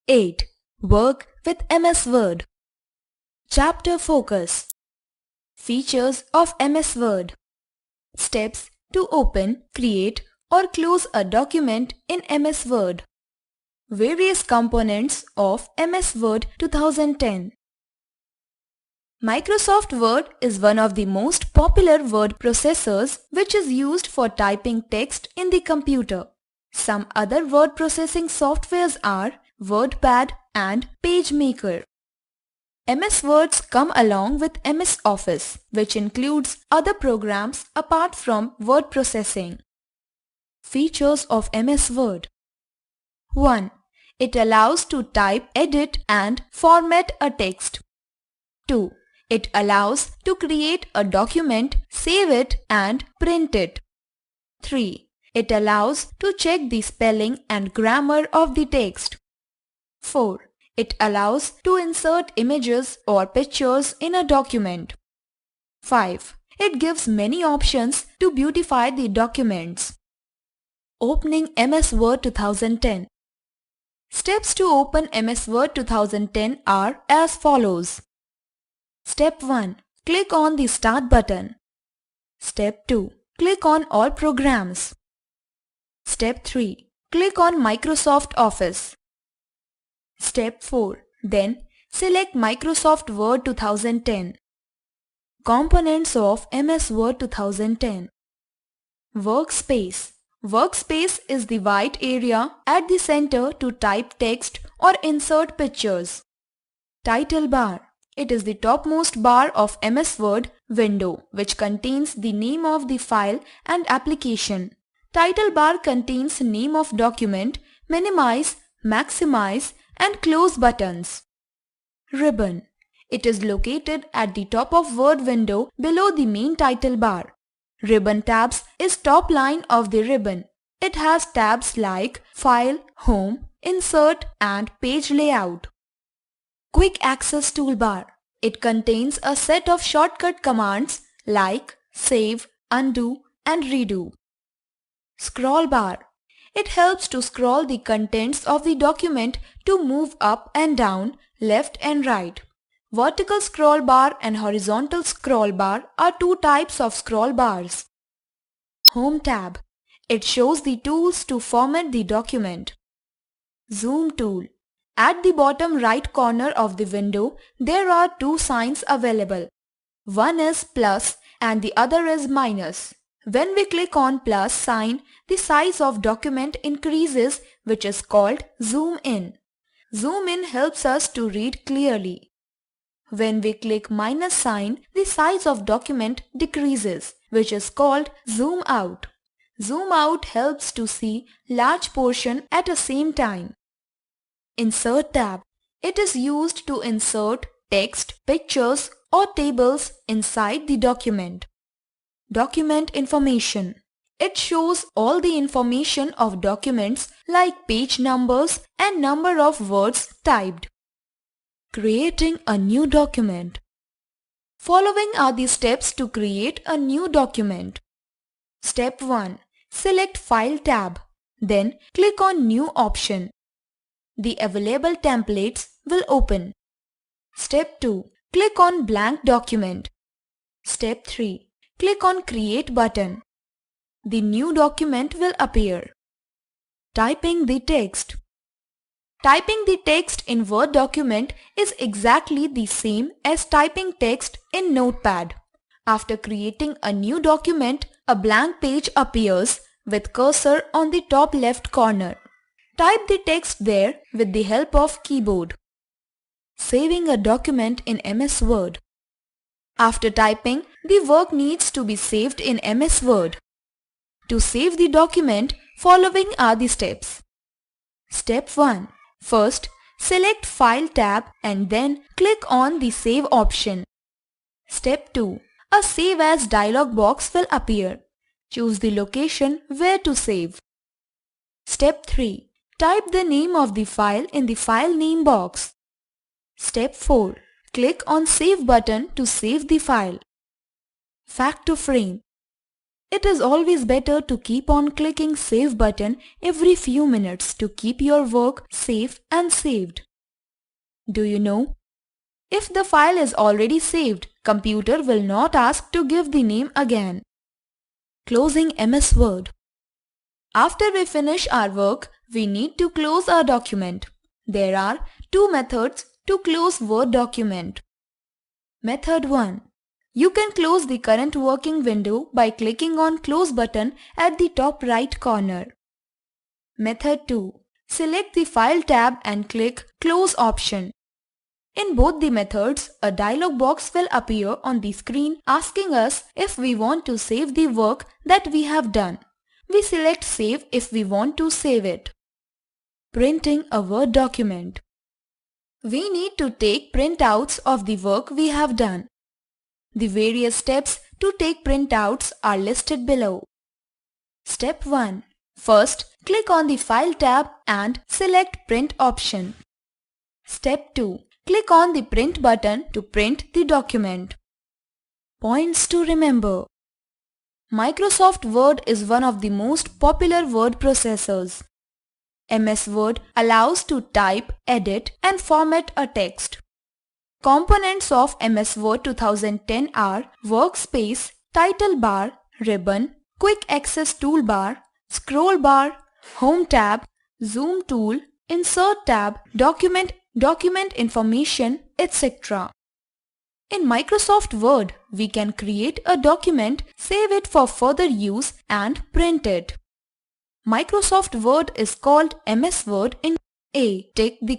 8. Work with MS Word. Chapter Focus. Features of MS Word. Steps to open, create or close a document in MS Word. Various components of MS Word 2010. Microsoft Word is one of the most popular word processors which is used for typing text in the computer. Some other word processing softwares are WordPad and PageMaker. MS Words come along with MS Office, which includes other programs apart from word processing. Features of MS Word. 1. It allows to type, edit and format a text. 2. It allows to create a document, save it and print it. 3. It allows to check the spelling and grammar of the text. 4. It allows to insert images or pictures in a document. 5. It gives many options to beautify the documents. Opening MS Word 2010. Steps to open MS Word 2010 are as follows. Step 1. Click on the Start button. Step 2. Click on All Programs. Step 3. Click on Microsoft Office. Step 4. Then select Microsoft Word 2010. Components of MS Word 2010. Workspace. Workspace is the white area at the center to type text or insert pictures. Title bar. It is the topmost bar of MS Word window which contains the name of the file and application. Title bar contains name of document, minimize, maximize and close buttons. Ribbon. It is located at the top of Word window below the main title bar. Ribbon tabs is top line of the ribbon. It has tabs like File, Home, Insert and Page Layout. Quick Access Toolbar. It contains a set of shortcut commands like Save, Undo and Redo. Scroll bar. It helps to scroll the contents of the document to move up and down, left and right. Vertical scroll bar and horizontal scroll bar are two types of scroll bars. Home tab. It shows the tools to format the document. Zoom tool. At the bottom right corner of the window, there are two signs available. One is plus and the other is minus. When we click on plus sign, the size of document increases, which is called zoom in. Zoom in helps us to read clearly. When we click minus sign, the size of document decreases, which is called zoom out. Zoom out helps to see large portion at the same time. Insert tab. It is used to insert text, pictures or tables inside the document. Document information. It shows all the information of documents like page numbers and number of words typed. Creating a new document. Following are the steps to create a new document. Step 1. Select File tab. Then click on New option. The available templates will open. Step 2. Click on Blank document. Step 3. Click on Create button. The new document will appear. Typing the text. Typing the text in Word document is exactly the same as typing text in Notepad. After creating a new document, a blank page appears with cursor on the top left corner. Type the text there with the help of keyboard. Saving a document in MS Word. After typing, the work needs to be saved in MS Word. To save the document, following are the steps. Step 1. First, select File tab and then click on the Save option. Step 2. A Save As dialog box will appear. Choose the location where to save. Step 3. Type the name of the file in the File Name box. Step 4. Click on Save button to save the file. Fact to frame. It is always better to keep on clicking Save button every few minutes to keep your work safe and saved. Do you know? If the file is already saved, computer will not ask to give the name again. Closing MS Word. After we finish our work, we need to close our document. There are two methods to close Word document. Method 1. You can close the current working window by clicking on Close button at the top right corner. Method 2. Select the File tab and click Close option. In both the methods, a dialog box will appear on the screen asking us if we want to save the work that we have done. We select Save if we want to save it. Printing a Word document. We need to take printouts of the work we have done. The various steps to take printouts are listed below. Step 1. First, click on the File tab and select Print option. Step 2. Click on the Print button to print the document. Points to remember. Microsoft Word is one of the most popular word processors. MS Word allows to type, edit and format a text. Components of MS Word 2010 are Workspace, Title Bar, Ribbon, Quick Access Toolbar, Scroll Bar, Home tab, Zoom tool, Insert tab, Document information, etc. In Microsoft Word, we can create a document, save it for further use and print it. Microsoft Word is called MS Word in A. Tick the